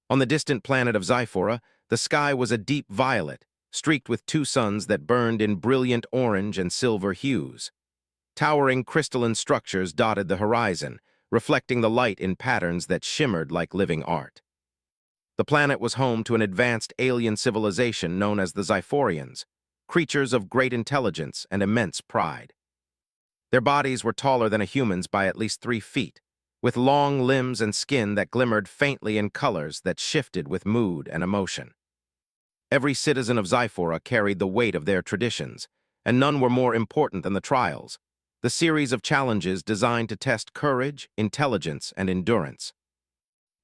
On the distant planet of Xiphora, the sky was a deep violet, streaked with two suns that burned in brilliant orange and silver hues. Towering crystalline structures dotted the horizon, reflecting the light in patterns that shimmered like living art. The planet was home to an advanced alien civilization known as the Xiphorians, creatures of great intelligence and immense pride. Their bodies were taller than a human's by at least 3 feet, with long limbs and skin that glimmered faintly in colors that shifted with mood and emotion. Every citizen of Xiphora carried the weight of their traditions, and none were more important than the trials, the series of challenges designed to test courage, intelligence, and endurance.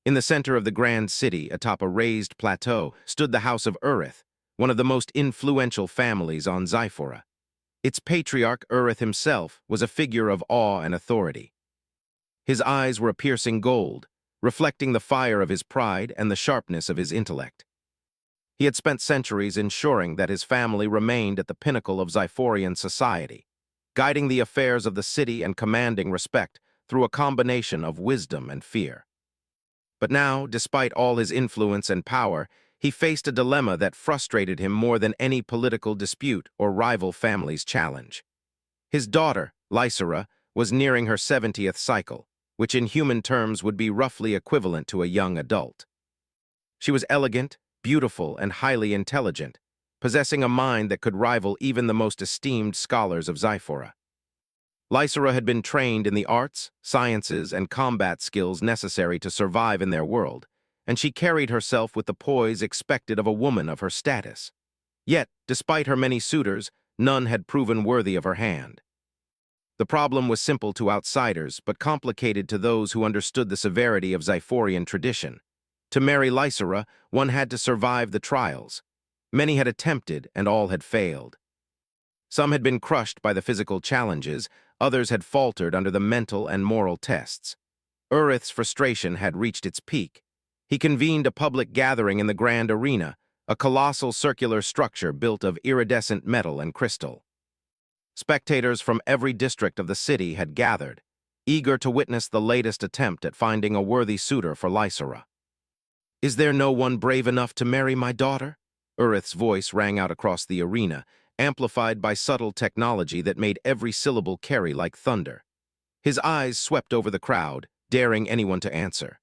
In the center of the grand city, atop a raised plateau, stood the House of Urith, one of the most influential families on Xiphora. Its patriarch, Urith himself, was a figure of awe and authority. His eyes were a piercing gold, reflecting the fire of his pride and the sharpness of his intellect. He had spent centuries ensuring that his family remained at the pinnacle of Xiphorian society, guiding the affairs of the city and commanding respect through a combination of wisdom and fear. But now, despite all his influence and power, he faced a dilemma that frustrated him more than any political dispute or rival family's challenge. His daughter, Lysera, was nearing her 70th cycle, which in human terms would be roughly equivalent to a young adult. She was elegant, beautiful, and highly intelligent, possessing a mind that could rival even the most esteemed scholars of Xiphora. Lysera had been trained in the arts, sciences, and combat skills necessary to survive in their world, and she carried herself with the poise expected of a woman of her status. Yet, despite her many suitors, none had proven worthy of her hand. The problem was simple to outsiders, but complicated to those who understood the severity of Xiphorian tradition. To marry Lysera, one had to survive the trials. Many had attempted, and all had failed. Some had been crushed by the physical challenges, others had faltered under the mental and moral tests. Urith's frustration had reached its peak. He convened a public gathering in the grand arena, a colossal circular structure built of iridescent metal and crystal. Spectators from every district of the city had gathered, eager to witness the latest attempt at finding a worthy suitor for Lysera. "Is there no one brave enough to marry my daughter?" Urith's voice rang out across the arena, amplified by subtle technology that made every syllable carry like thunder. His eyes swept over the crowd, daring anyone to answer.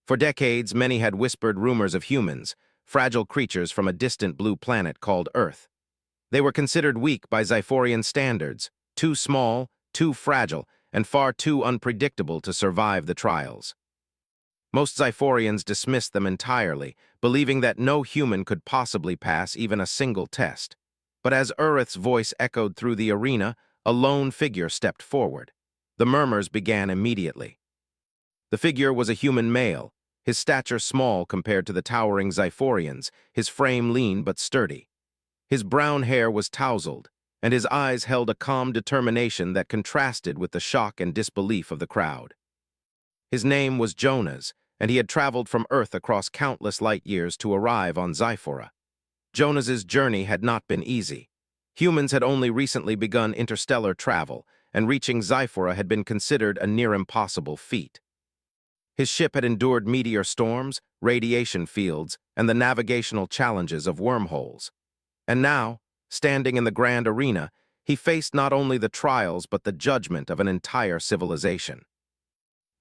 For decades, many had whispered rumors of humans, fragile creatures from a distant blue planet called Earth. They were considered weak by Xiphorian standards, too small, too fragile, and far too unpredictable to survive the trials. Most Xiphorians dismissed them entirely, believing that no human could possibly pass even a single test. But as Urith's voice echoed through the arena, a lone figure stepped forward. The murmurs began immediately. The figure was a human male, his stature small compared to the towering Xiphorians, his frame lean but sturdy. His brown hair was tousled, and his eyes held a calm determination that contrasted with the shock and disbelief of the crowd. His name was Jonas, and he had traveled from Earth across countless light years to arrive on Xiphora. Jonas's journey had not been easy. Humans had only recently begun interstellar travel, and reaching Xiphora had been considered a near-impossible feat. His ship had endured meteor storms, radiation fields, and the navigational challenges of wormholes. And now, standing in the grand arena, he faced not only the trials but the judgment of an entire civilization.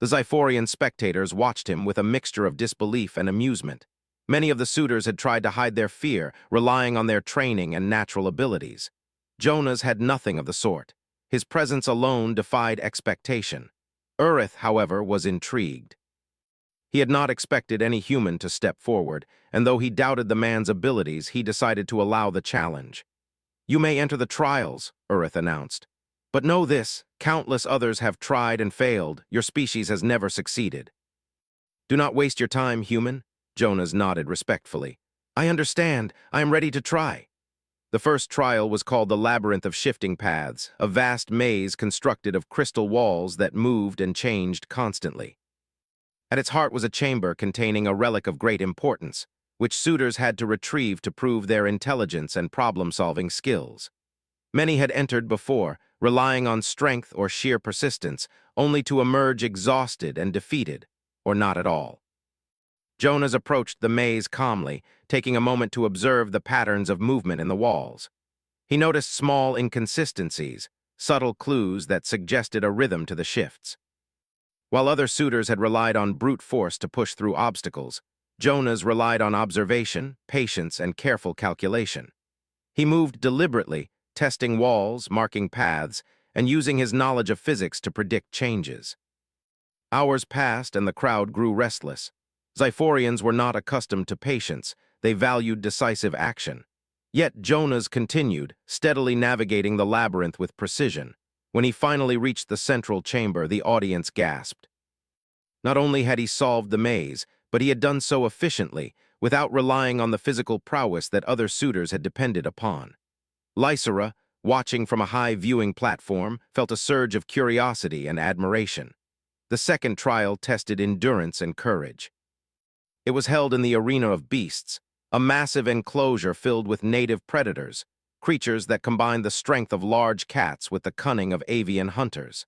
The Xiphorian spectators watched him with a mixture of disbelief and amusement. Many of the suitors had tried to hide their fear, relying on their training and natural abilities. Jonas had nothing of the sort. His presence alone defied expectation. Urith, however, was intrigued. He had not expected any human to step forward, and though he doubted the man's abilities, he decided to allow the challenge. "You may enter the trials," Urith announced. "But know this, countless others have tried and failed. Your species has never succeeded." "Do not waste your time, human," Jonas nodded respectfully. "I understand. I am ready to try." The first trial was called the Labyrinth of Shifting Paths, a vast maze constructed of crystal walls that moved and changed constantly. At its heart was a chamber containing a relic of great importance, which suitors had to retrieve to prove their intelligence and problem-solving skills. Many had entered before, relying on strength or sheer persistence, only to emerge exhausted and defeated, or not at all. Jonas approached the maze calmly, taking a moment to observe the patterns of movement in the walls. He noticed small inconsistencies, subtle clues that suggested a rhythm to the shifts. While other suitors had relied on brute force to push through obstacles, Jonas relied on observation, patience, and careful calculation. He moved deliberately, testing walls, marking paths, and using his knowledge of physics to predict changes. Hours passed and the crowd grew restless. Xiphorians were not accustomed to patience, they valued decisive action. Yet Jonas continued, steadily navigating the labyrinth with precision. When he finally reached the central chamber, the audience gasped. Not only had he solved the maze, but he had done so efficiently, without relying on the physical prowess that other suitors had depended upon. Lysera, watching from a high viewing platform, felt a surge of curiosity and admiration. The second trial tested endurance and courage. It was held in the arena of beasts, a massive enclosure filled with native predators, creatures that combined the strength of large cats with the cunning of avian hunters.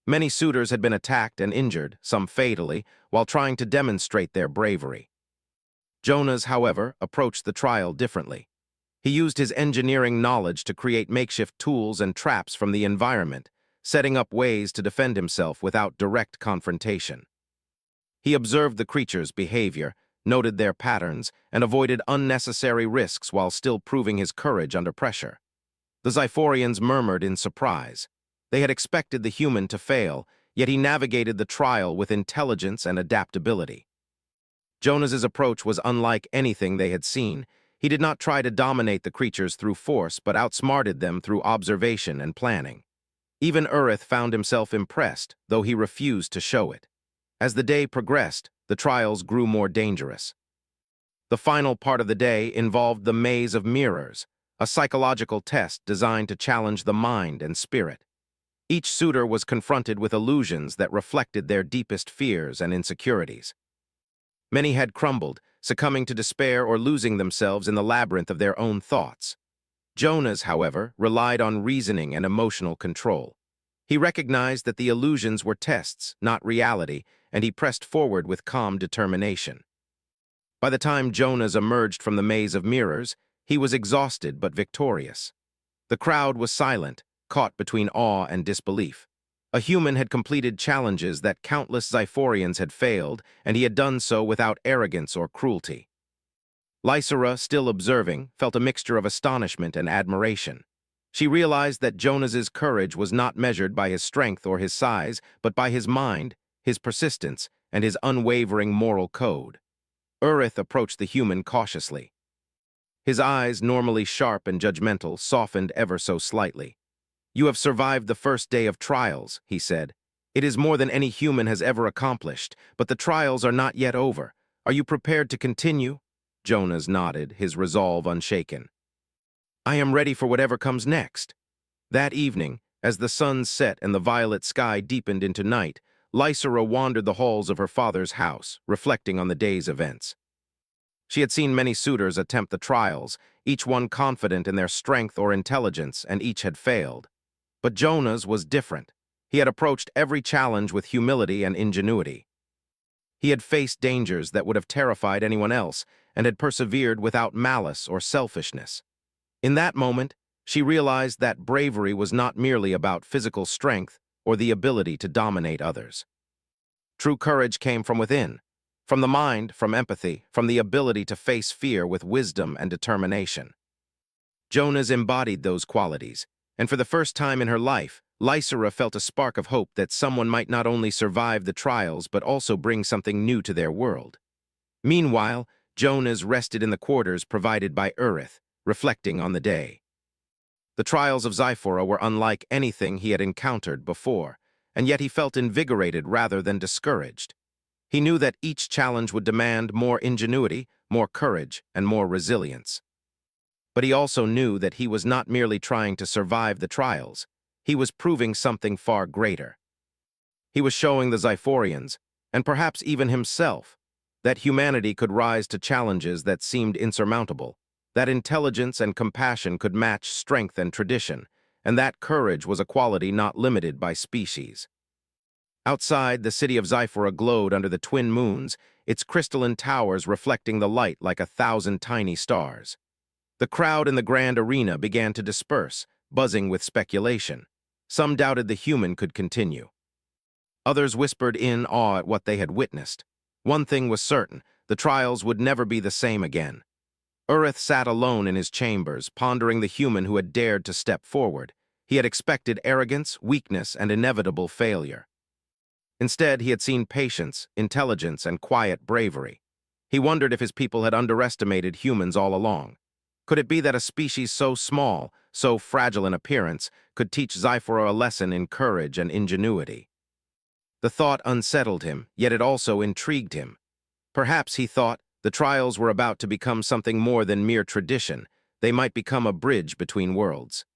Many suitors had been attacked and injured, some fatally, while trying to demonstrate their bravery. Jonas, however, approached the trial differently. He used his engineering knowledge to create makeshift tools and traps from the environment, setting up ways to defend himself without direct confrontation. He observed the creatures' behavior, noted their patterns, and avoided unnecessary risks while still proving his courage under pressure. The Xiphorians murmured in surprise. They had expected the human to fail, yet he navigated the trial with intelligence and adaptability. Jonas's approach was unlike anything they had seen. He did not try to dominate the creatures through force, but outsmarted them through observation and planning. Even Urith found himself impressed, though he refused to show it. As the day progressed, the trials grew more dangerous. The final part of the day involved the Maze of Mirrors, a psychological test designed to challenge the mind and spirit. Each suitor was confronted with illusions that reflected their deepest fears and insecurities. Many had crumbled, succumbing to despair or losing themselves in the labyrinth of their own thoughts. Jonas, however, relied on reasoning and emotional control. He recognized that the illusions were tests, not reality, and he pressed forward with calm determination. By the time Jonas emerged from the maze of mirrors, he was exhausted but victorious. The crowd was silent, caught between awe and disbelief. A human had completed challenges that countless Xiphorians had failed, and he had done so without arrogance or cruelty. Lysera, still observing, felt a mixture of astonishment and admiration. She realized that Jonas's courage was not measured by his strength or his size, but by his mind, his persistence, and his unwavering moral code. Urith approached the human cautiously. His eyes, normally sharp and judgmental, softened ever so slightly. "You have survived the first day of trials," he said. "It is more than any human has ever accomplished, but the trials are not yet over. Are you prepared to continue?" Jonas nodded, his resolve unshaken. "I am ready for whatever comes next." That evening, as the sun set and the violet sky deepened into night, Lysera wandered the halls of her father's house, reflecting on the day's events. She had seen many suitors attempt the trials, each one confident in their strength or intelligence, and each had failed. But Jonas was different. He had approached every challenge with humility and ingenuity. He had faced dangers that would have terrified anyone else, and had persevered without malice or selfishness. In that moment, she realized that bravery was not merely about physical strength or the ability to dominate others. True courage came from within, from the mind, from empathy, from the ability to face fear with wisdom and determination. Jonas embodied those qualities, and for the first time in her life, Lysera felt a spark of hope that someone might not only survive the trials but also bring something new to their world. Meanwhile, Jonas rested in the quarters provided by Urith, reflecting on the day. The trials of Xiphora were unlike anything he had encountered before, and yet he felt invigorated rather than discouraged. He knew that each challenge would demand more ingenuity, more courage, and more resilience. But he also knew that he was not merely trying to survive the trials. He was proving something far greater. He was showing the Xiphorians, and perhaps even himself, that humanity could rise to challenges that seemed insurmountable, that intelligence and compassion could match strength and tradition, and that courage was a quality not limited by species. Outside, the city of Xiphora glowed under the twin moons, its crystalline towers reflecting the light like 1,000 tiny stars. The crowd in the grand arena began to disperse, buzzing with speculation. Some doubted the human could continue. Others whispered in awe at what they had witnessed. One thing was certain, the trials would never be the same again. Urith sat alone in his chambers, pondering the human who had dared to step forward. He had expected arrogance, weakness, and inevitable failure. Instead, he had seen patience, intelligence, and quiet bravery. He wondered if his people had underestimated humans all along. Could it be that a species so small, so fragile in appearance, could teach Sci-Fi a lesson in courage and ingenuity? The thought unsettled him, yet it also intrigued him. Perhaps, he thought, the trials were about to become something more than mere tradition. They might become a bridge between worlds.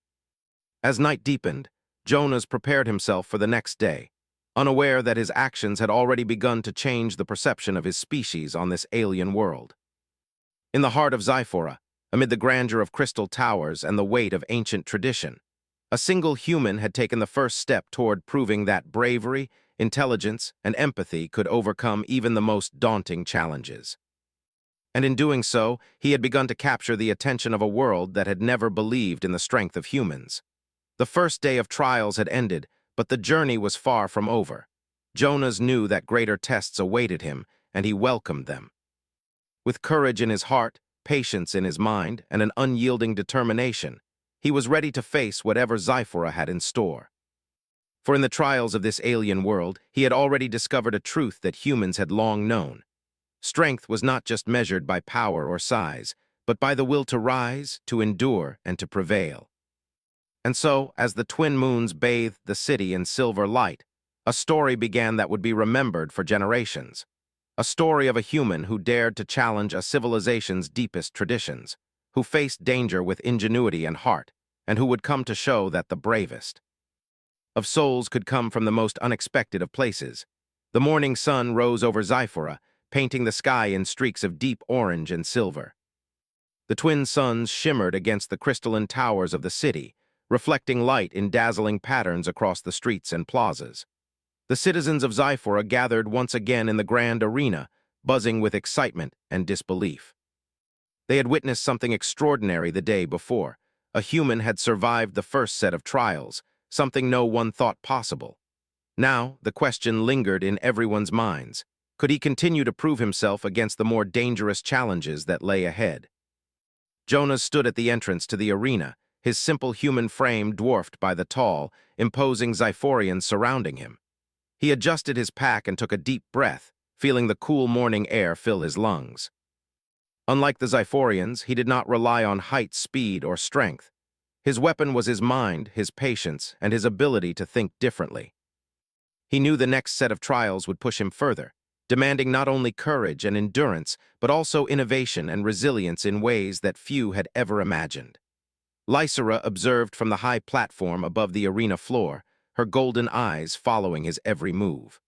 As night deepened, Jonas prepared himself for the next day, unaware that his actions had already begun to change the perception of his species on this alien world. In the heart of Sci-Fi, amid the grandeur of crystal towers and the weight of ancient tradition, a single human had taken the first step toward proving that bravery, intelligence, and empathy could overcome even the most daunting challenges. And in doing so, he had begun to capture the attention of a world that had never believed in the strength of humans. The first day of trials had ended, but the journey was far from over. Jonas knew that greater tests awaited him, and he welcomed them. With courage in his heart, patience in his mind, and an unyielding determination, he was ready to face whatever Sci-Fi had in store. For in the trials of this alien world, he had already discovered a truth that humans had long known. Strength was not just measured by power or size, but by the will to rise, to endure, and to prevail. And so, as the twin moons bathed the city in silver light, a story began that would be remembered for generations. A story of a human who dared to challenge a civilization's deepest traditions, who faced danger with ingenuity and heart, and who would come to show that the bravest of souls could come from the most unexpected of places. The morning sun rose over Sci-Fi, painting the sky in streaks of deep orange and silver. The twin suns shimmered against the crystalline towers of the city, reflecting light in dazzling patterns across the streets and plazas. The citizens of Sci-Fi gathered once again in the grand arena, buzzing with excitement and disbelief. They had witnessed something extraordinary the day before. A human had survived the first set of trials, something no one thought possible. Now, the question lingered in everyone's minds. Could he continue to prove himself against the more dangerous challenges that lay ahead? Jonas stood at the entrance to the arena, his simple human frame dwarfed by the tall, imposing Sci-Fians surrounding him. He adjusted his pack and took a deep breath, feeling the cool morning air fill his lungs. Unlike the Sci-Fians, he did not rely on height, speed, or strength. His weapon was his mind, his patience, and his ability to think differently. He knew the next set of trials would push him further, demanding not only courage and endurance, but also innovation and resilience in ways that few had ever imagined. Lysera observed from the high platform above the arena floor, her golden eyes following his every move.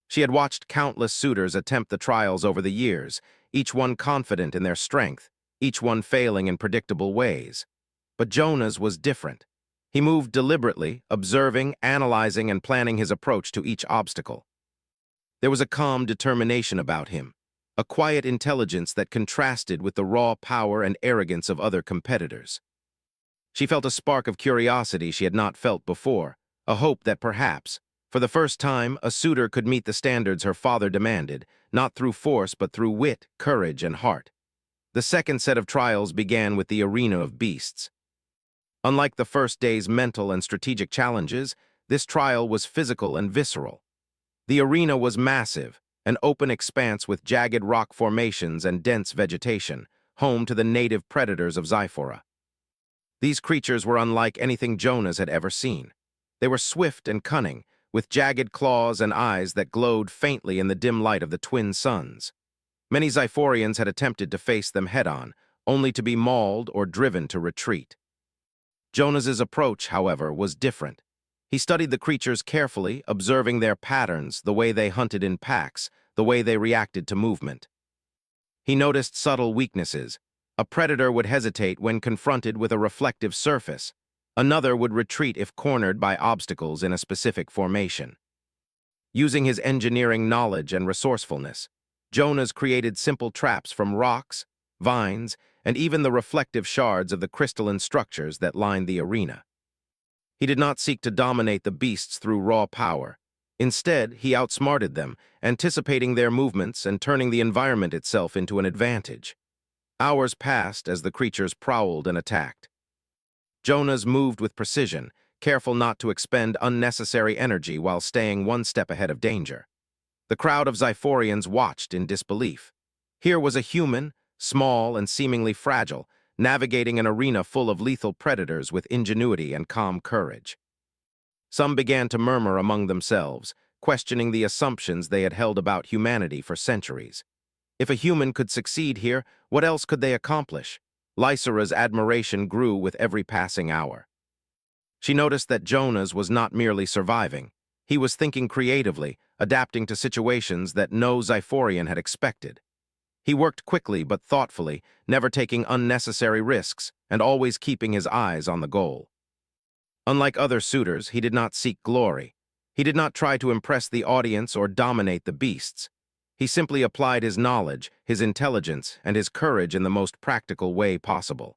She had watched countless suitors attempt the trials over the years, each one confident in their strength, each one failing in predictable ways. But Jonas was different. He moved deliberately, observing, analyzing, and planning his approach to each obstacle. There was a calm determination about him, a quiet intelligence that contrasted with the raw power and arrogance of other competitors. She felt a spark of curiosity she had not felt before, a hope that perhaps, for the first time, a suitor could meet the standards her father demanded, not through force but through wit, courage, and heart. The second set of trials began with the arena of beasts. Unlike the first day's mental and strategic challenges, this trial was physical and visceral. The arena was massive, an open expanse with jagged rock formations and dense vegetation, home to the native predators of Sci-Fi. These creatures were unlike anything Jonas had ever seen. They were swift and cunning, with jagged claws and eyes that glowed faintly in the dim light of the twin suns. Many Sci-Fians had attempted to face them head-on, only to be mauled or driven to retreat. Jonas's approach, however, was different. He studied the creatures carefully, observing their patterns, the way they hunted in packs, the way they reacted to movement. He noticed subtle weaknesses. A predator would hesitate when confronted with a reflective surface. Another would retreat if cornered by obstacles in a specific formation. Using his engineering knowledge and resourcefulness, Jonas created simple traps from rocks, vines, and even the reflective shards of the crystalline structures that lined the arena. He did not seek to dominate the beasts through raw power. Instead, he outsmarted them, anticipating their movements and turning the environment itself into an advantage. Hours passed as the creatures prowled and attacked. Jonas moved with precision, careful not to expend unnecessary energy while staying one step ahead of danger. The crowd of Xiphorians watched in disbelief. Here was a human, small and seemingly fragile, navigating an arena full of lethal predators with ingenuity and calm courage. Some began to murmur among themselves, questioning the assumptions they had held about humanity for centuries. If a human could succeed here, what else could they accomplish? Lysera's admiration grew with every passing hour. She noticed that Jonas was not merely surviving. He was thinking creatively, adapting to situations that no Xiphorian had expected. He worked quickly but thoughtfully, never taking unnecessary risks, and always keeping his eyes on the goal. Unlike other suitors, he did not seek glory. He did not try to impress the audience or dominate the beasts. He simply applied his knowledge, his intelligence, and his courage in the most practical way possible.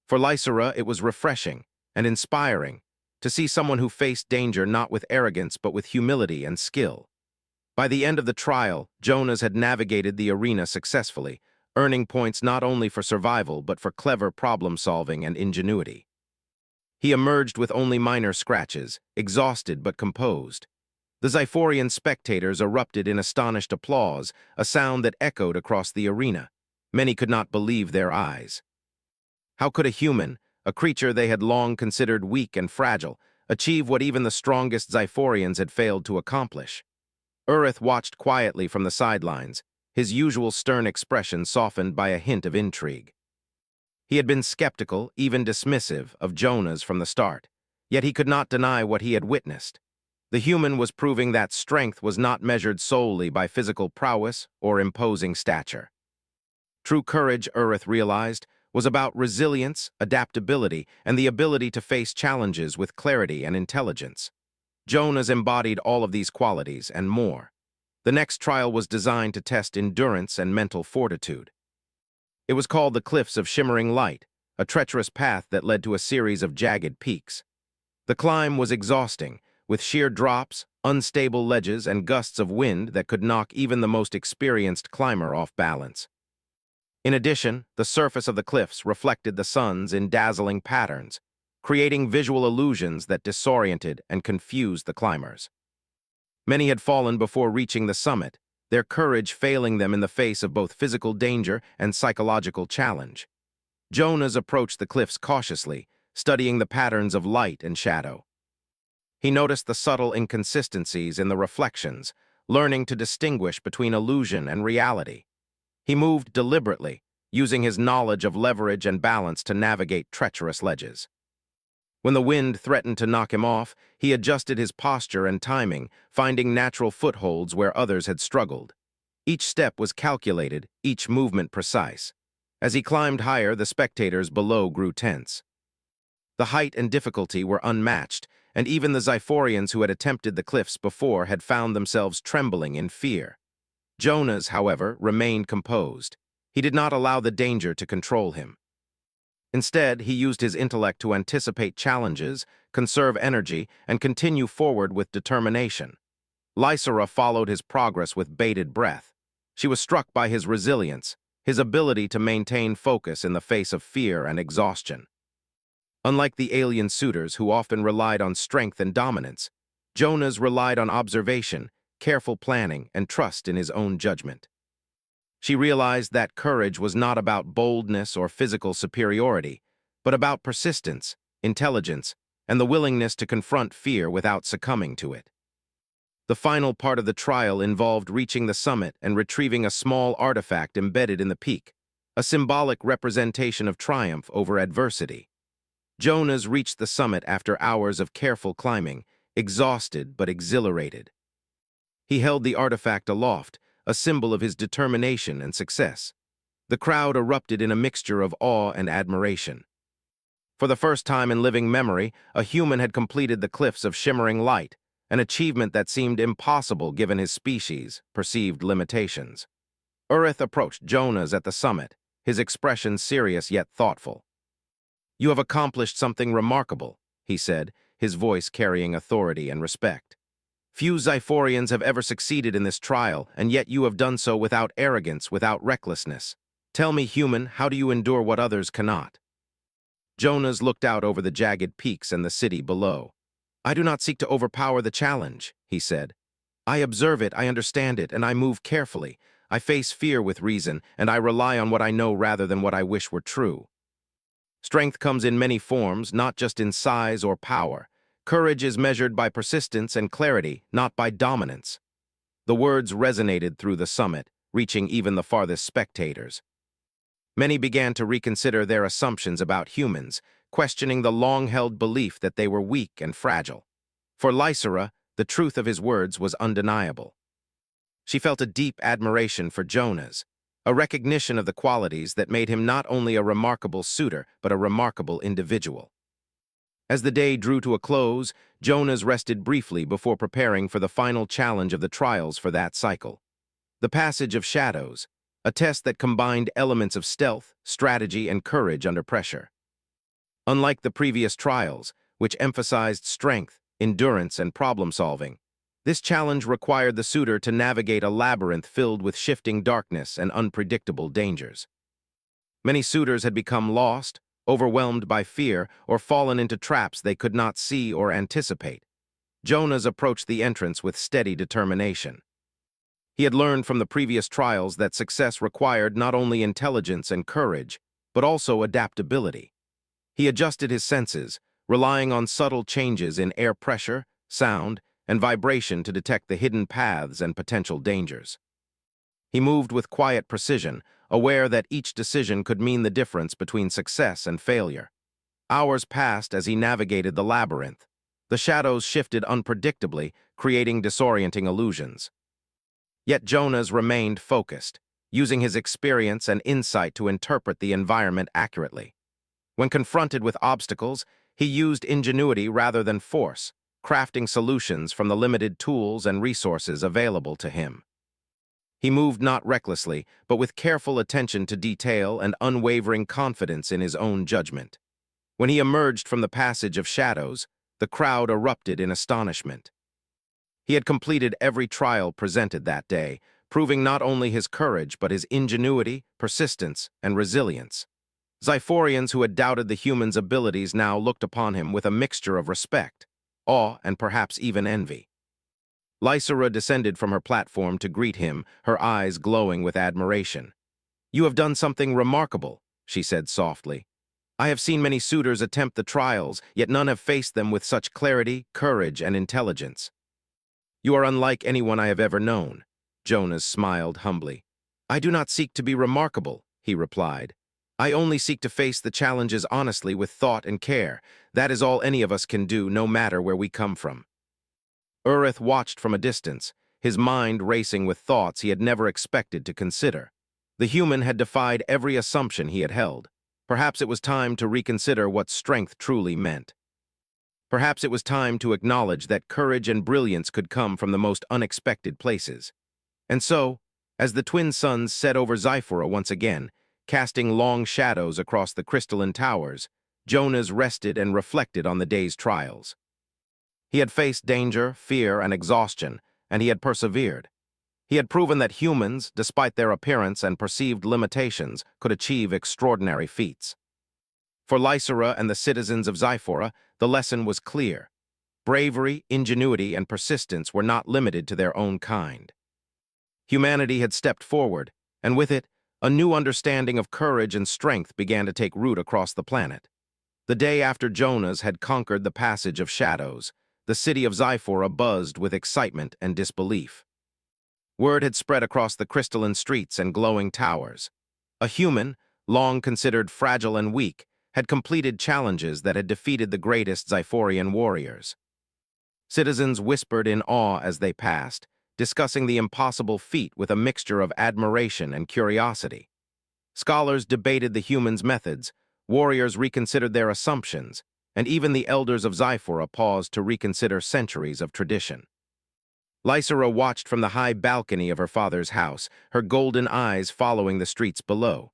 For Lysera, it was refreshing and inspiring to see someone who faced danger not with arrogance but with humility and skill. By the end of the trial, Jonas had navigated the arena successfully, earning points not only for survival but for clever problem-solving and ingenuity. He emerged with only minor scratches, exhausted but composed. The Xiphorian spectators erupted in astonished applause, a sound that echoed across the arena. Many could not believe their eyes. How could a human, a creature they had long considered weak and fragile, achieve what even the strongest Xiphorians had failed to accomplish? Urith watched quietly from the sidelines, his usual stern expression softened by a hint of intrigue. He had been skeptical, even dismissive, of Jonas from the start, yet he could not deny what he had witnessed. The human was proving that strength was not measured solely by physical prowess or imposing stature. True courage, Urith realized, was about resilience, adaptability, and the ability to face challenges with clarity and intelligence. Jonas embodied all of these qualities and more. The next trial was designed to test endurance and mental fortitude. It was called the Cliffs of Shimmering Light, a treacherous path that led to a series of jagged peaks. The climb was exhausting, with sheer drops, unstable ledges, and gusts of wind that could knock even the most experienced climber off balance. In addition, the surface of the cliffs reflected the suns in dazzling patterns, creating visual illusions that disoriented and confused the climbers. Many had fallen before reaching the summit, their courage failing them in the face of both physical danger and psychological challenge. Jonas approached the cliffs cautiously, studying the patterns of light and shadow. He noticed the subtle inconsistencies in the reflections, learning to distinguish between illusion and reality. He moved deliberately, using his knowledge of leverage and balance to navigate treacherous ledges. When the wind threatened to knock him off, he adjusted his posture and timing, finding natural footholds where others had struggled. Each step was calculated, each movement precise. As he climbed higher, the spectators below grew tense. The height and difficulty were unmatched, and even the Xiphorians who had attempted the cliffs before had found themselves trembling in fear. Jonas, however, remained composed. He did not allow the danger to control him. Instead, he used his intellect to anticipate challenges, conserve energy, and continue forward with determination. Lysera followed his progress with bated breath. She was struck by his resilience, his ability to maintain focus in the face of fear and exhaustion. Unlike the alien suitors who often relied on strength and dominance, Jonas relied on observation, careful planning, and trust in his own judgment. She realized that courage was not about boldness or physical superiority, but about persistence, intelligence, and the willingness to confront fear without succumbing to it. The final part of the trial involved reaching the summit and retrieving a small artifact embedded in the peak, a symbolic representation of triumph over adversity. Jonas reached the summit after hours of careful climbing, exhausted but exhilarated. He held the artifact aloft, a symbol of his determination and success. The crowd erupted in a mixture of awe and admiration. For the first time in living memory, a human had completed the Cliffs of Shimmering Light, an achievement that seemed impossible given his species' perceived limitations. Urith approached Jonas at the summit, his expression serious yet thoughtful. "You have accomplished something remarkable," he said, his voice carrying authority and respect. "Few Xiphorians have ever succeeded in this trial, and yet you have done so without arrogance, without recklessness. Tell me, human, how do you endure what others cannot?" Jonas looked out over the jagged peaks and the city below. "I do not seek to overpower the challenge," he said. "I observe it, I understand it, and I move carefully. I face fear with reason, and I rely on what I know rather than what I wish were true. Strength comes in many forms, not just in size or power. Courage is measured by persistence and clarity, not by dominance." The words resonated through the summit, reaching even the farthest spectators. Many began to reconsider their assumptions about humans, questioning the long-held belief that they were weak and fragile. For Lysera, the truth of his words was undeniable. She felt a deep admiration for Jonas, a recognition of the qualities that made him not only a remarkable suitor, but a remarkable individual. As the day drew to a close, Jonas rested briefly before preparing for the final challenge of the trials for that cycle. The Passage of Shadows, a test that combined elements of stealth, strategy, and courage under pressure. Unlike the previous trials, which emphasized strength, endurance, and problem-solving, this challenge required the suitor to navigate a labyrinth filled with shifting darkness and unpredictable dangers. Many suitors had become lost, overwhelmed by fear, or fallen into traps they could not see or anticipate. Jonas approached the entrance with steady determination. He had learned from the previous trials that success required not only intelligence and courage, but also adaptability. He adjusted his senses, relying on subtle changes in air pressure, sound, and vibration to detect the hidden paths and potential dangers. He moved with quiet precision, aware that each decision could mean the difference between success and failure. Hours passed as he navigated the labyrinth. The shadows shifted unpredictably, creating disorienting illusions. Yet Jonas remained focused, using his experience and insight to interpret the environment accurately. When confronted with obstacles, he used ingenuity rather than force, crafting solutions from the limited tools and resources available to him. He moved not recklessly, but with careful attention to detail and unwavering confidence in his own judgment. When he emerged from the Passage of Shadows, the crowd erupted in astonishment. He had completed every trial presented that day, proving not only his courage but his ingenuity, persistence, and resilience. Xiphorians who had doubted the human's abilities now looked upon him with a mixture of respect, awe, and perhaps even envy. Lysera descended from her platform to greet him, her eyes glowing with admiration. "You have done something remarkable," she said softly. "I have seen many suitors attempt the trials, yet none have faced them with such clarity, courage, and intelligence." "You are unlike anyone I have ever known," Jonas smiled humbly. "I do not seek to be remarkable," he replied. "I only seek to face the challenges honestly with thought and care. That is all any of us can do, no matter where we come from." Urith watched from a distance, his mind racing with thoughts he had never expected to consider. The human had defied every assumption he had held. Perhaps it was time to reconsider what strength truly meant. Perhaps it was time to acknowledge that courage and brilliance could come from the most unexpected places. And so, as the twin suns set over Xiphora once again, casting long shadows across the crystalline towers, Jonas rested and reflected on the day's trials. He had faced danger, fear, and exhaustion, and he had persevered. He had proven that humans, despite their appearance and perceived limitations, could achieve extraordinary feats. For Lysera and the citizens of Xiphora, the lesson was clear. Bravery, ingenuity, and persistence were not limited to their own kind. Humanity had stepped forward, and with it, a new understanding of courage and strength began to take root across the planet. The day after Jonas had conquered the Passage of Shadows, the city of Xiphora buzzed with excitement and disbelief. Word had spread across the crystalline streets and glowing towers. A human, long considered fragile and weak, had completed challenges that had defeated the greatest Xiphorian warriors. Citizens whispered in awe as they passed, discussing the impossible feat with a mixture of admiration and curiosity. Scholars debated the human's methods, warriors reconsidered their assumptions, and even the elders of Xiphora paused to reconsider centuries of tradition. Lysera watched from the high balcony of her father's house, her golden eyes following the streets below.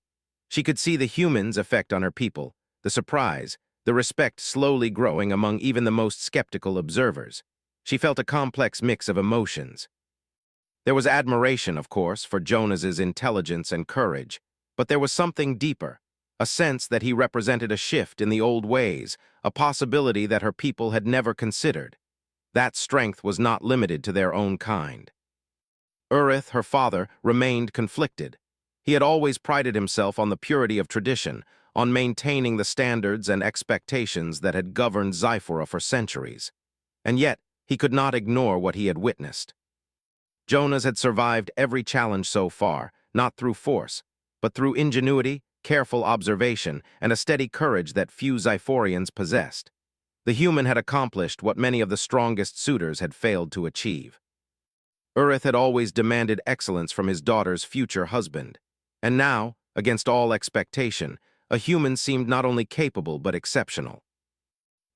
She could see the humans' effect on her people, the surprise, the respect slowly growing among even the most skeptical observers. She felt a complex mix of emotions. There was admiration, of course, for Jonas's intelligence and courage, but there was something deeper, a sense that he represented a shift in the old ways, a possibility that her people had never considered. That strength was not limited to their own kind. Urith, her father, remained conflicted. He had always prided himself on the purity of tradition, on maintaining the standards and expectations that had governed Zyphora for centuries. And yet, he could not ignore what he had witnessed. Jonas had survived every challenge so far, not through force, but through ingenuity, careful observation, and a steady courage that few Zyphorians possessed. The human had accomplished what many of the strongest suitors had failed to achieve. Urith had always demanded excellence from his daughter's future husband, and now, against all expectation, a human seemed not only capable but exceptional.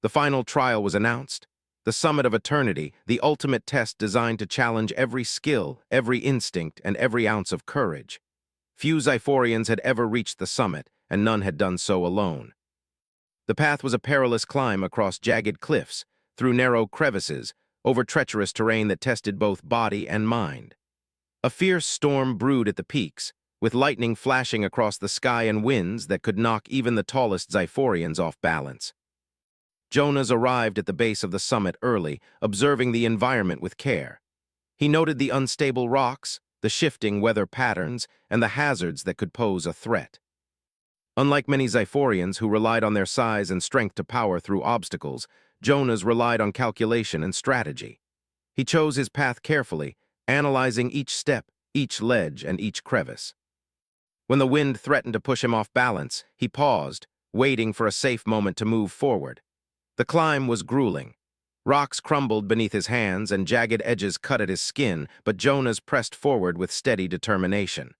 The final trial was announced, the summit of eternity, the ultimate test designed to challenge every skill, every instinct, and every ounce of courage. Few Zyphorians had ever reached the summit, and none had done so alone. The path was a perilous climb across jagged cliffs, through narrow crevices, over treacherous terrain that tested both body and mind. A fierce storm brewed at the peaks, with lightning flashing across the sky and winds that could knock even the tallest Zyphorians off balance. Jonas arrived at the base of the summit early, observing the environment with care. He noted the unstable rocks, the shifting weather patterns, and the hazards that could pose a threat. Unlike many Zyphorians who relied on their size and strength to power through obstacles, Jonas relied on calculation and strategy. He chose his path carefully, analyzing each step, each ledge, and each crevice. When the wind threatened to push him off balance, he paused, waiting for a safe moment to move forward. The climb was grueling. Rocks crumbled beneath his hands and jagged edges cut at his skin, but Jonas pressed forward with steady determination.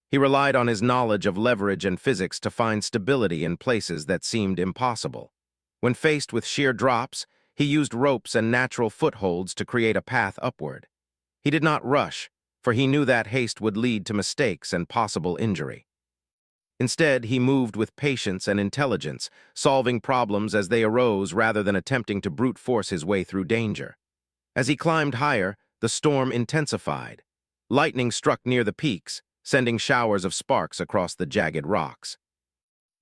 He relied on his knowledge of leverage and physics to find stability in places that seemed impossible. When faced with sheer drops, he used ropes and natural footholds to create a path upward. He did not rush, for he knew that haste would lead to mistakes and possible injury. Instead, he moved with patience and intelligence, solving problems as they arose rather than attempting to brute force his way through danger. As he climbed higher, the storm intensified. Lightning struck near the peaks, sending showers of sparks across the jagged rocks.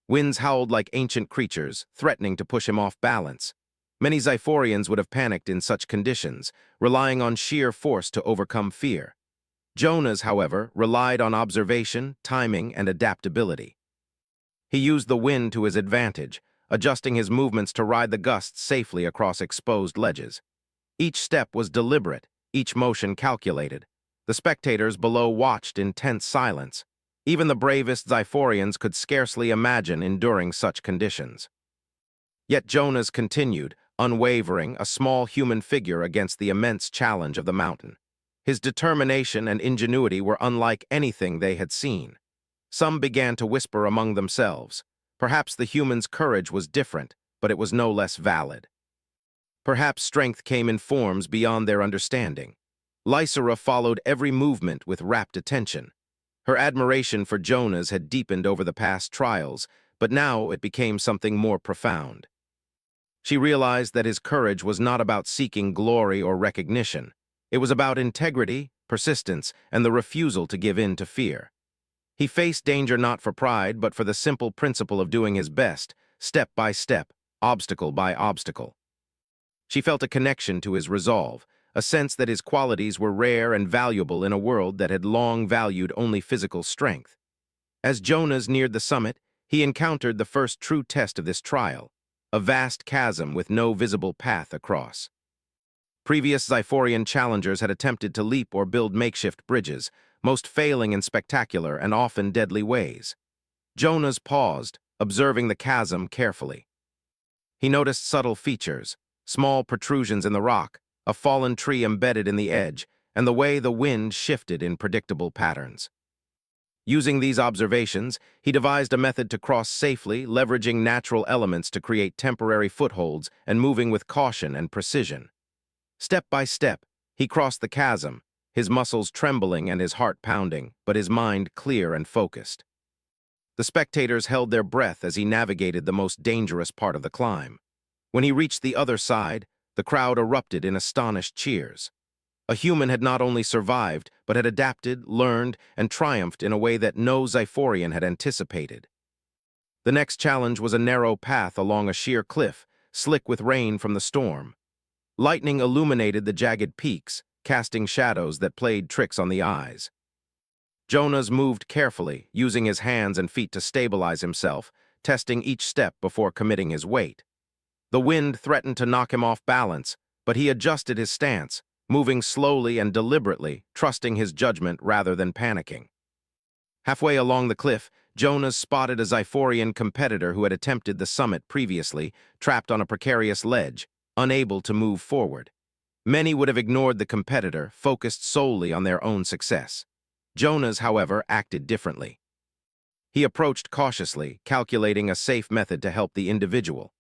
Winds howled like ancient creatures, threatening to push him off balance. Many Zyphorians would have panicked in such conditions, relying on sheer force to overcome fear. Jonas, however, relied on observation, timing, and adaptability. He used the wind to his advantage, adjusting his movements to ride the gusts safely across exposed ledges. Each step was deliberate, each motion calculated. The spectators below watched in tense silence. Even the bravest Zyphorians could scarcely imagine enduring such conditions. Yet Jonas continued, unwavering, a small human figure against the immense challenge of the mountain. His determination and ingenuity were unlike anything they had seen. Some began to whisper among themselves. Perhaps the human's courage was different, but it was no less valid. Perhaps strength came in forms beyond their understanding. Lysera followed every movement with rapt attention. Her admiration for Jonas had deepened over the past trials, but now it became something more profound. She realized that his courage was not about seeking glory or recognition. It was about integrity, persistence, and the refusal to give in to fear. He faced danger not for pride, but for the simple principle of doing his best, step by step, obstacle by obstacle. She felt a connection to his resolve, a sense that his qualities were rare and valuable in a world that had long valued only physical strength. As Jonas neared the summit, he encountered the first true test of this trial, a vast chasm with no visible path across. Previous Zyphorian challengers had attempted to leap or build makeshift bridges, most failing in spectacular and often deadly ways. Jonas paused, observing the chasm carefully. He noticed subtle features, small protrusions in the rock, a fallen tree embedded in the edge, and the way the wind shifted in predictable patterns. Using these observations, he devised a method to cross safely, leveraging natural elements to create temporary footholds and moving with caution and precision. Step by step, He crossed the chasm, his muscles trembling and his heart pounding, but his mind clear and focused. The spectators held their breath as he navigated the most dangerous part of the climb. When he reached the other side, the crowd erupted in astonished cheers. A human had not only survived, but had adapted, learned, and triumphed in a way that no Xiphorian had anticipated. The next challenge was a narrow path along a sheer cliff, slick with rain from the storm. Lightning illuminated the jagged peaks, casting shadows that played tricks on the eyes. Jonas moved carefully, using his hands and feet to stabilize himself, testing each step before committing his weight. The wind threatened to knock him off balance, but he adjusted his stance, moving slowly and deliberately, trusting his judgment rather than panicking. Halfway along the cliff, Jonas spotted a Xiphorian competitor who had attempted the summit previously, trapped on a precarious ledge, unable to move forward. Many would have ignored the competitor, focused solely on their own success. Jonas, however, acted differently. He approached cautiously, calculating a safe method to help the individual.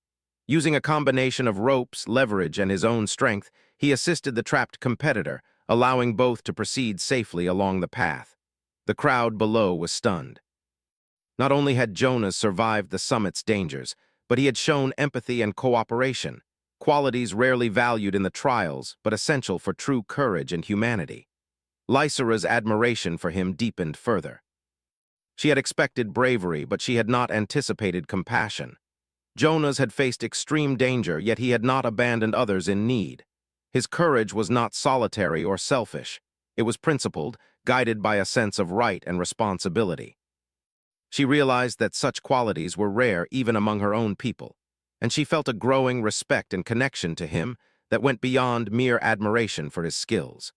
Using a combination of ropes, leverage, and his own strength, he assisted the trapped competitor, allowing both to proceed safely along the path. The crowd below was stunned. Not only had Jonas survived the summit's dangers, but he had shown empathy and cooperation, qualities rarely valued in the trials but essential for true courage and humanity. Lysera's admiration for him deepened further. She had expected bravery, but she had not anticipated compassion. Jonas had faced extreme danger, yet he had not abandoned others in need. His courage was not solitary or selfish. It was principled, guided by a sense of right and responsibility. She realized that such qualities were rare even among her own people, and she felt a growing respect and connection to him that went beyond mere admiration for his skills.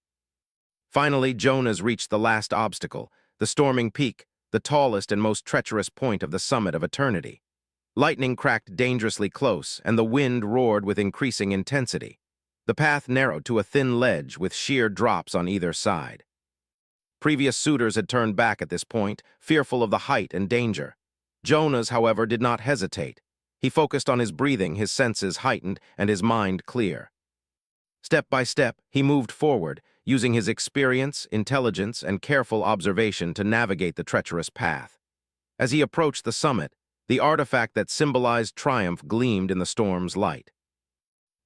Finally, Jonas reached the last obstacle, the storming peak, the tallest and most treacherous point of the summit of eternity. Lightning cracked dangerously close, and the wind roared with increasing intensity. The path narrowed to a thin ledge with sheer drops on either side. Previous suitors had turned back at this point, fearful of the height and danger. Jonas, however, did not hesitate. He focused on his breathing, his senses heightened, and his mind clear. Step by step, he moved forward, using his experience, intelligence, and careful observation to navigate the treacherous path. As he approached the summit, the artifact that symbolized triumph gleamed in the storm's light.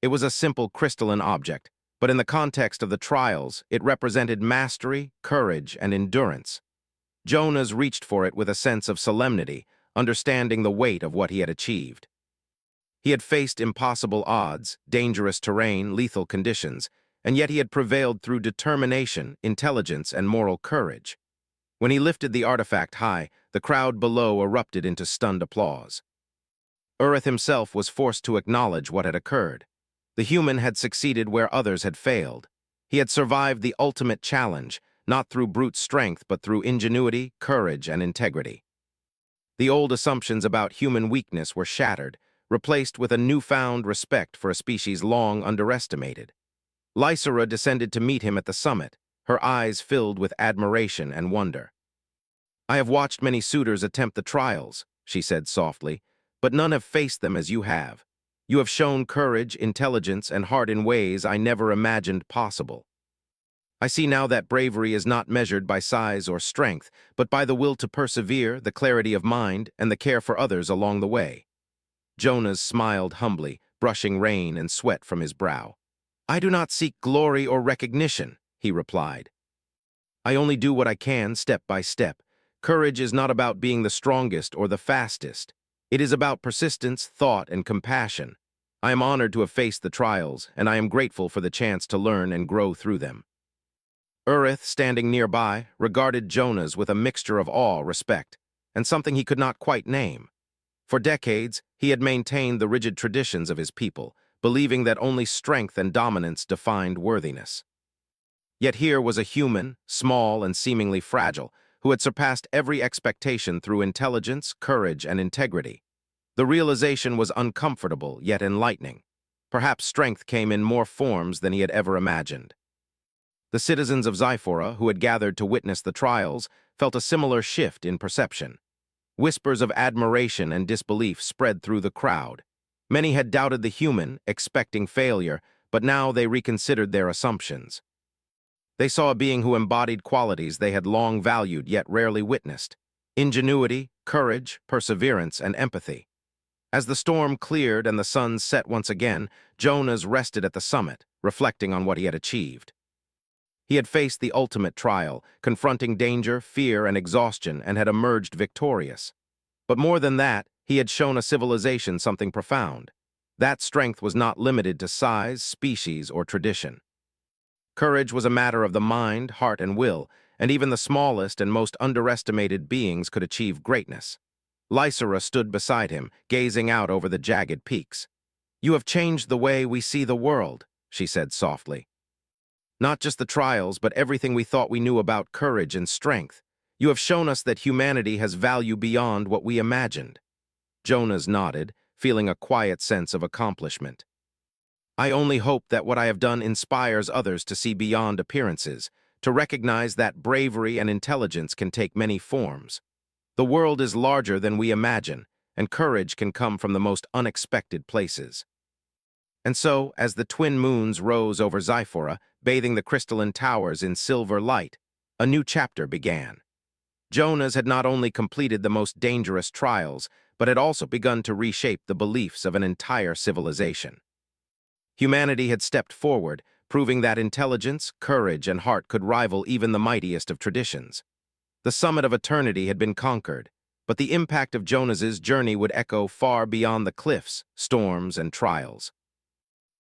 It was a simple crystalline object, but in the context of the trials, it represented mastery, courage, and endurance. Jonas reached for it with a sense of solemnity, understanding the weight of what he had achieved. He had faced impossible odds, dangerous terrain, lethal conditions, and yet he had prevailed through determination, intelligence, and moral courage. When he lifted the artifact high, the crowd below erupted into stunned applause. Urith himself was forced to acknowledge what had occurred. The human had succeeded where others had failed. He had survived the ultimate challenge, not through brute strength but through ingenuity, courage, and integrity. The old assumptions about human weakness were shattered, replaced with a newfound respect for a species long underestimated. Lysera descended to meet him at the summit, her eyes filled with admiration and wonder. "I have watched many suitors attempt the trials," she said softly, "but none have faced them as you have. You have shown courage, intelligence, and heart in ways I never imagined possible. I see now that bravery is not measured by size or strength, but by the will to persevere, the clarity of mind, and the care for others along the way." Jonas smiled humbly, brushing rain and sweat from his brow. "I do not seek glory or recognition," he replied. "I only do what I can step by step. Courage is not about being the strongest or the fastest. It is about persistence, thought, and compassion. I am honored to have faced the trials, and I am grateful for the chance to learn and grow through them." Urith, standing nearby, regarded Jonas with a mixture of awe, respect, and something he could not quite name. For decades, he had maintained the rigid traditions of his people, believing that only strength and dominance defined worthiness. Yet here was a human, small and seemingly fragile, who had surpassed every expectation through intelligence, courage, and integrity. The realization was uncomfortable, yet enlightening. Perhaps strength came in more forms than he had ever imagined. The citizens of Xiphora, who had gathered to witness the trials, felt a similar shift in perception. Whispers of admiration and disbelief spread through the crowd. Many had doubted the human, expecting failure, but now they reconsidered their assumptions. They saw a being who embodied qualities they had long valued yet rarely witnessed: ingenuity, courage, perseverance, and empathy. As the storm cleared and the sun set once again, Jonas rested at the summit, reflecting on what he had achieved. He had faced the ultimate trial, confronting danger, fear, and exhaustion, and had emerged victorious. But more than that, he had shown a civilization something profound. That strength was not limited to size, species, or tradition. Courage was a matter of the mind, heart, and will, and even the smallest and most underestimated beings could achieve greatness. Lysera stood beside him, gazing out over the jagged peaks. "You have changed the way we see the world," she said softly. "Not just the trials, but everything we thought we knew about courage and strength. You have shown us that humanity has value beyond what we imagined." Jonas nodded, feeling a quiet sense of accomplishment. "I only hope that what I have done inspires others to see beyond appearances, to recognize that bravery and intelligence can take many forms. The world is larger than we imagine, and courage can come from the most unexpected places." And so, as the twin moons rose over Zyphora, bathing the crystalline towers in silver light, a new chapter began. Jonas had not only completed the most dangerous trials, but had also begun to reshape the beliefs of an entire civilization. Humanity had stepped forward, proving that intelligence, courage, and heart could rival even the mightiest of traditions. The summit of eternity had been conquered, but the impact of Jonas's journey would echo far beyond the cliffs, storms, and trials.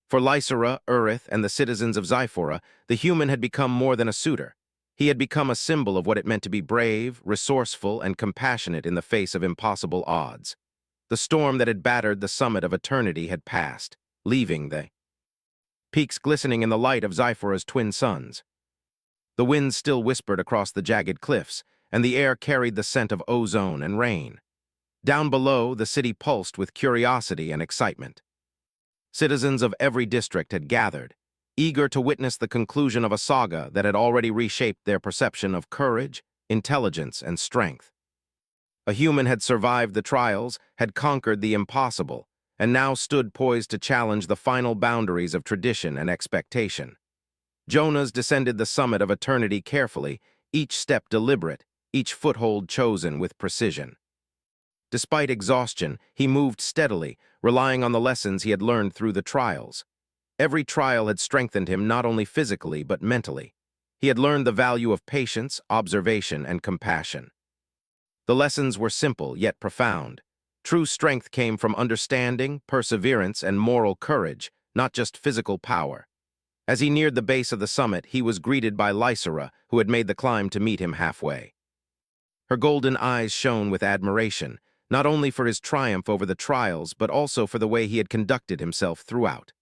For Lysera, Urith, and the citizens of Zyphora, the human had become more than a suitor. He had become a symbol of what it meant to be brave, resourceful, and compassionate in the face of impossible odds. The storm that had battered the summit of eternity had passed, leaving the peaks glistening in the light of Zyphora's twin suns. The wind still whispered across the jagged cliffs, and the air carried the scent of ozone and rain. Down below, the city pulsed with curiosity and excitement. Citizens of every district had gathered, eager to witness the conclusion of a saga that had already reshaped their perception of courage, intelligence, and strength. A human had survived the trials, had conquered the impossible, and now stood poised to challenge the final boundaries of tradition and expectation. Jonas descended the summit of eternity carefully, each step deliberate, each foothold chosen with precision. Despite exhaustion, he moved steadily, relying on the lessons he had learned through the trials. Every trial had strengthened him not only physically but mentally. He had learned the value of patience, observation, and compassion. The lessons were simple yet profound. True strength came from understanding, perseverance, and moral courage, not just physical power. As he neared the base of the summit, he was greeted by Lysera, who had made the climb to meet him halfway. Her golden eyes shone with admiration, not only for his triumph over the trials, but also for the way he had conducted himself throughout.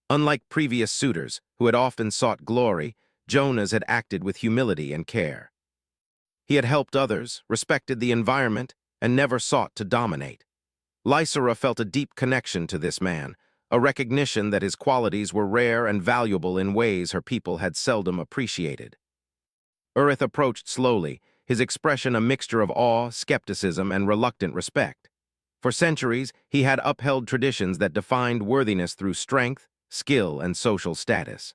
Unlike previous suitors, who had often sought glory, Jonas had acted with humility and care. He had helped others, respected the environment, and never sought to dominate. Lysera felt a deep connection to this man, a recognition that his qualities were rare and valuable in ways her people had seldom appreciated. Urith approached slowly, his expression a mixture of awe, skepticism, and reluctant respect. For centuries, he had upheld traditions that defined worthiness through strength, skill, and social status.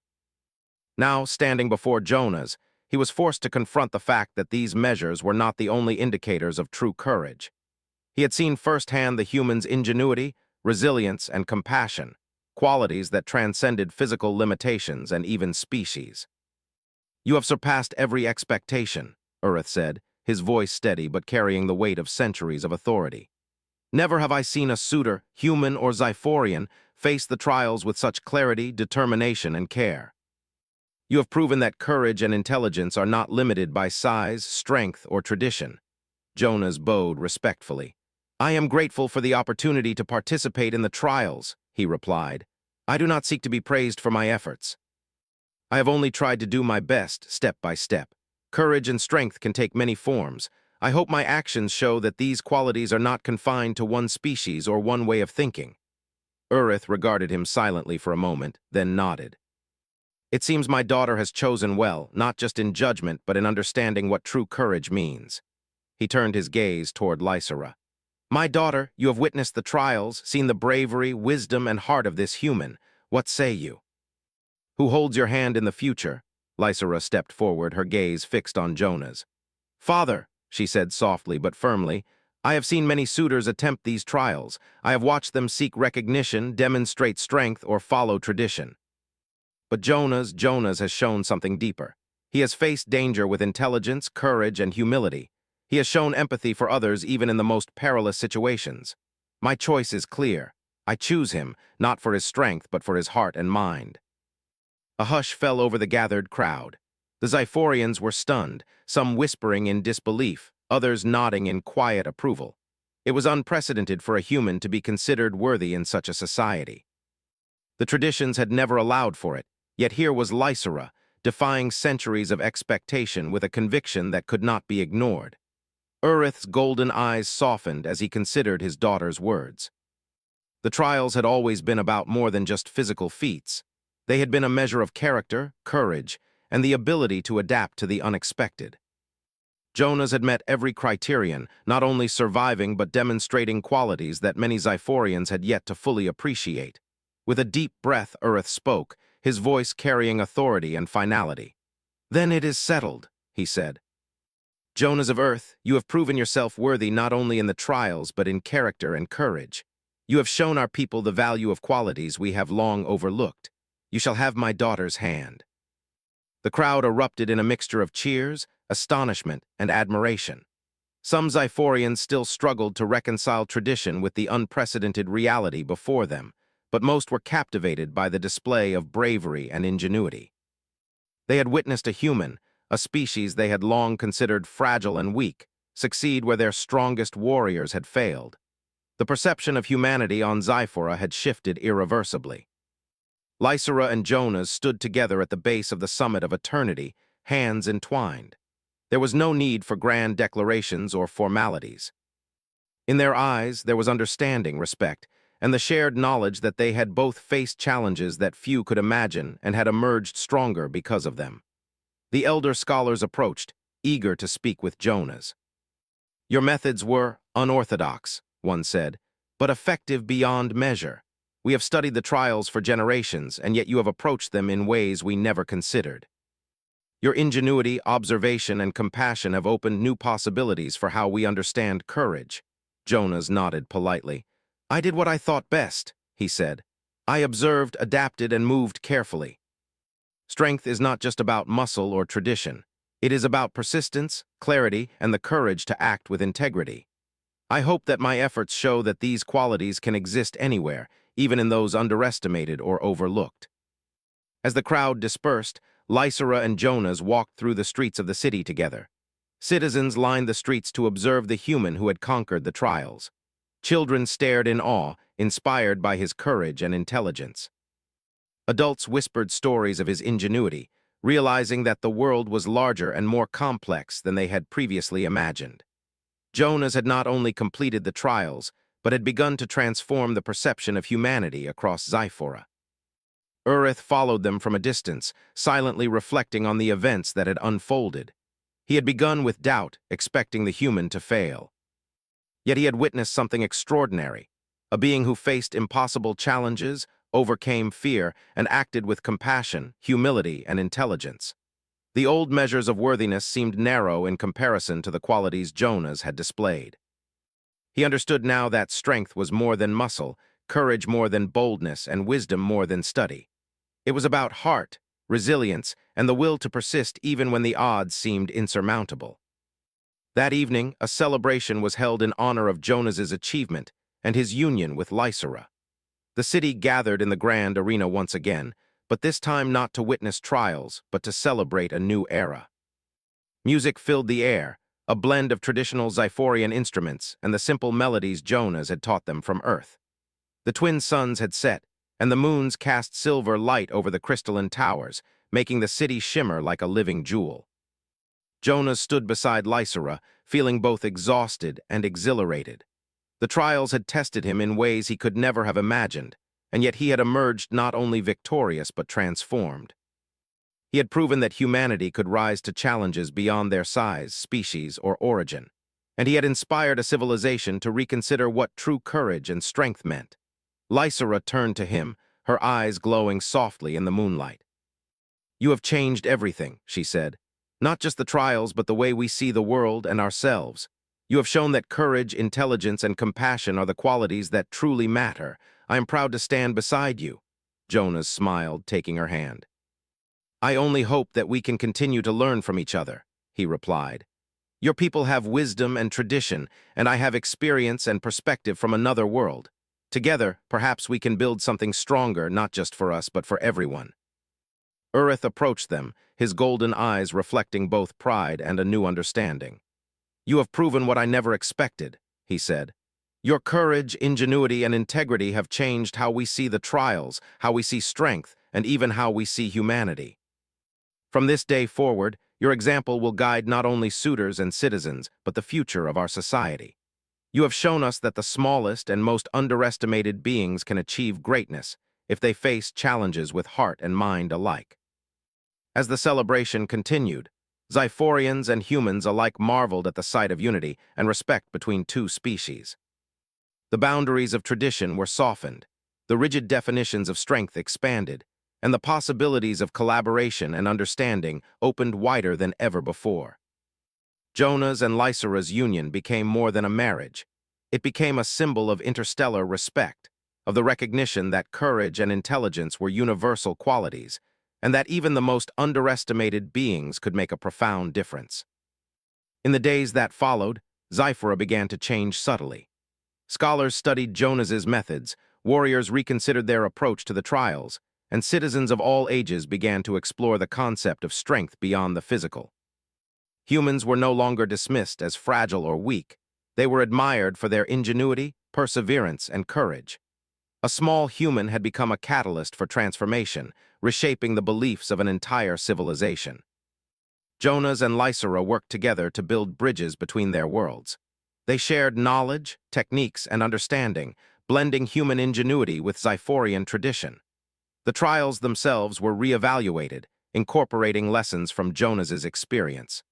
Now, standing before Jonas, he was forced to confront the fact that these measures were not the only indicators of true courage. He had seen firsthand the human's ingenuity, resilience, and compassion, qualities that transcended physical limitations and even species. "You have surpassed every expectation," Urith said, his voice steady but carrying the weight of centuries of authority. "Never have I seen a suitor, human or Zyphorian, face the trials with such clarity, determination, and care. You have proven that courage and intelligence are not limited by size, strength, or tradition." Jonas bowed respectfully. "I am grateful for the opportunity to participate in the trials," he replied. "I do not seek to be praised for my efforts. I have only tried to do my best, step by step. Courage and strength can take many forms. I hope my actions show that these qualities are not confined to one species or one way of thinking." Urith regarded him silently for a moment, then nodded. "It seems my daughter has chosen well, not just in judgment, but in understanding what true courage means." He turned his gaze toward Lysera. "My daughter, you have witnessed the trials, seen the bravery, wisdom, and heart of this human. What say you? Who holds your hand in the future? Lysera stepped forward, her gaze fixed on Jonah's. "Father," she said softly but firmly, "I have seen many suitors attempt these trials. I have watched them seek recognition, demonstrate strength, or follow tradition. But Jonas has shown something deeper. He has faced danger with intelligence, courage, and humility. He has shown empathy for others even in the most perilous situations. My choice is clear. I choose him, not for his strength, but for his heart and mind." A hush fell over the gathered crowd. The Xiphorians were stunned, some whispering in disbelief, others nodding in quiet approval. It was unprecedented for a human to be considered worthy in such a society. The traditions had never allowed for it, yet here was Lysera, defying centuries of expectation with a conviction that could not be ignored. Urith's golden eyes softened as he considered his daughter's words. The trials had always been about more than just physical feats. They had been a measure of character, courage, and the ability to adapt to the unexpected. Jonas had met every criterion, not only surviving but demonstrating qualities that many Xiphorians had yet to fully appreciate. With a deep breath, Urith spoke, his voice carrying authority and finality. "Then it is settled," he said. "Jonas of Earth, you have proven yourself worthy not only in the trials but in character and courage. You have shown our people the value of qualities we have long overlooked. You shall have my daughter's hand." The crowd erupted in a mixture of cheers, astonishment, and admiration. Some Xiphorians still struggled to reconcile tradition with the unprecedented reality before them, but most were captivated by the display of bravery and ingenuity. They had witnessed a human, a species they had long considered fragile and weak, succeed where their strongest warriors had failed. The perception of humanity on Xiphora had shifted irreversibly. Lysera and Jonas stood together at the base of the summit of eternity, hands entwined. There was no need for grand declarations or formalities. In their eyes, there was understanding, respect, and the shared knowledge that they had both faced challenges that few could imagine and had emerged stronger because of them. The elder scholars approached, eager to speak with Jonas. "Your methods were unorthodox," one said, "but effective beyond measure. We have studied the trials for generations, and yet you have approached them in ways we never considered. Your ingenuity, observation, and compassion have opened new possibilities for how we understand courage." Jonas nodded politely. "I did what I thought best," he said. "I observed, adapted, and moved carefully. Strength is not just about muscle or tradition. It is about persistence, clarity, and the courage to act with integrity. I hope that my efforts show that these qualities can exist anywhere, even in those underestimated or overlooked." As the crowd dispersed, Lysera and Jonas walked through the streets of the city together. Citizens lined the streets to observe the human who had conquered the trials. Children stared in awe, inspired by his courage and intelligence. Adults whispered stories of his ingenuity, realizing that the world was larger and more complex than they had previously imagined. Jonas had not only completed the trials, but had begun to transform the perception of humanity across Xiphora. Urith followed them from a distance, silently reflecting on the events that had unfolded. He had begun with doubt, expecting the human to fail. Yet he had witnessed something extraordinary, a being who faced impossible challenges, overcame fear, and acted with compassion, humility, and intelligence. The old measures of worthiness seemed narrow in comparison to the qualities Jonas had displayed. He understood now that strength was more than muscle, courage more than boldness, and wisdom more than study. It was about heart, resilience, and the will to persist even when the odds seemed insurmountable. That evening, a celebration was held in honor of Jonas's achievement and his union with Lysera. The city gathered in the grand arena once again, but this time not to witness trials, but to celebrate a new era. Music filled the air, a blend of traditional Xiphorian instruments and the simple melodies Jonas had taught them from Earth. The twin suns had set, and the moons cast silver light over the crystalline towers, making the city shimmer like a living jewel. Jonas stood beside Lysera, feeling both exhausted and exhilarated. The trials had tested him in ways he could never have imagined, and yet he had emerged not only victorious but transformed. He had proven that humanity could rise to challenges beyond their size, species, or origin, and he had inspired a civilization to reconsider what true courage and strength meant. Lysera turned to him, her eyes glowing softly in the moonlight. "You have changed everything," she said. "Not just the trials, but the way we see the world and ourselves. You have shown that courage, intelligence, and compassion are the qualities that truly matter. I am proud to stand beside you." Jonas smiled, taking her hand. "I only hope that we can continue to learn from each other," he replied. "Your people have wisdom and tradition, and I have experience and perspective from another world. Together, perhaps we can build something stronger, not just for us, but for everyone." Urith approached them, his golden eyes reflecting both pride and a new understanding. "You have proven what I never expected," he said. "Your courage, ingenuity, and integrity have changed how we see the trials, how we see strength, and even how we see humanity. From this day forward, your example will guide not only suitors and citizens, but the future of our society. You have shown us that the smallest and most underestimated beings can achieve greatness if they face challenges with heart and mind alike." As the celebration continued, Xiphorians and humans alike marveled at the sight of unity and respect between two species. The boundaries of tradition were softened, the rigid definitions of strength expanded, and the possibilities of collaboration and understanding opened wider than ever before. Jonah's and Lysera's union became more than a marriage. It became a symbol of interstellar respect, of the recognition that courage and intelligence were universal qualities, and that even the most underestimated beings could make a profound difference. In the days that followed, Xiphora began to change subtly. Scholars studied Jonas's methods, warriors reconsidered their approach to the trials, and citizens of all ages began to explore the concept of strength beyond the physical. Humans were no longer dismissed as fragile or weak. They were admired for their ingenuity, perseverance, and courage. A small human had become a catalyst for transformation, reshaping the beliefs of an entire civilization. Jonas and Lysera worked together to build bridges between their worlds. They shared knowledge, techniques, and understanding, blending human ingenuity with Xiphorian tradition. The trials themselves were reevaluated, incorporating lessons from Jonas's experience.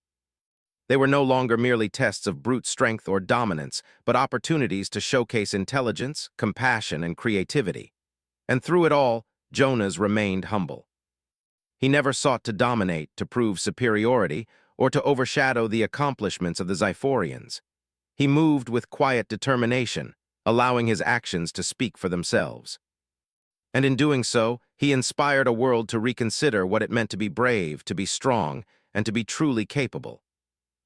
They were no longer merely tests of brute strength or dominance, but opportunities to showcase intelligence, compassion, and creativity. And through it all, Jonas remained humble. He never sought to dominate, to prove superiority, or to overshadow the accomplishments of the Xiphorians. He moved with quiet determination, allowing his actions to speak for themselves. And in doing so, he inspired a world to reconsider what it meant to be brave, to be strong, and to be truly capable.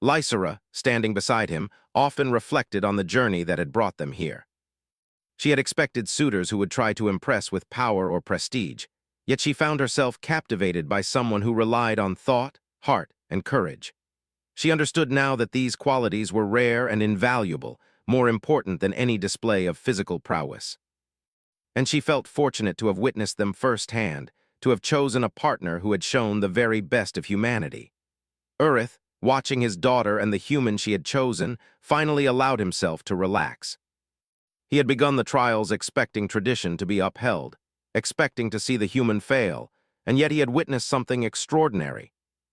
Lysera, standing beside him, often reflected on the journey that had brought them here. She had expected suitors who would try to impress with power or prestige, yet she found herself captivated by someone who relied on thought, heart, and courage. She understood now that these qualities were rare and invaluable, more important than any display of physical prowess. And she felt fortunate to have witnessed them firsthand, to have chosen a partner who had shown the very best of humanity. Urith, watching his daughter and the human she had chosen, finally allowed himself to relax. He had begun the trials expecting tradition to be upheld, expecting to see the human fail, and yet he had witnessed something extraordinary.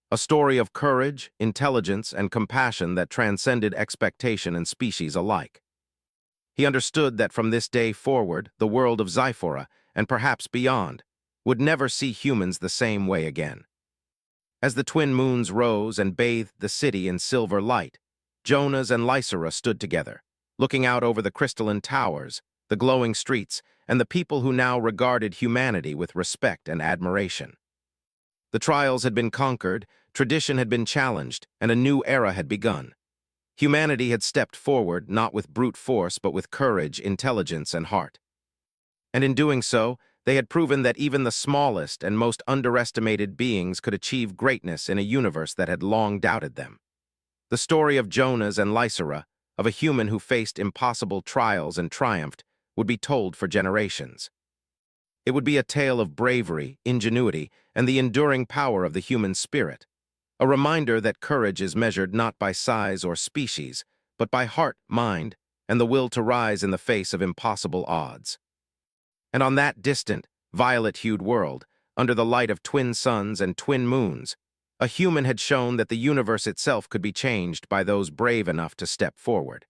A story of courage, intelligence, and compassion that transcended expectation and species alike. He understood that from this day forward, the world of Xiphora, and perhaps beyond, would never see humans the same way again. As the twin moons rose and bathed the city in silver light, Jonas and Lysera stood together, looking out over the crystalline towers, the glowing streets, and the people who now regarded humanity with respect and admiration. The trials had been conquered, tradition had been challenged, and a new era had begun. Humanity had stepped forward, not with brute force, but with courage, intelligence, and heart. And in doing so, they had proven that even the smallest and most underestimated beings could achieve greatness in a universe that had long doubted them. The story of Jonas and Lysera, of a human who faced impossible trials and triumphed, would be told for generations. It would be a tale of bravery, ingenuity, and the enduring power of the human spirit. A reminder that courage is measured not by size or species, but by heart, mind, and the will to rise in the face of impossible odds. And on that distant, violet-hued world, under the light of twin suns and twin moons, a human had shown that the universe itself could be changed by those brave enough to step forward.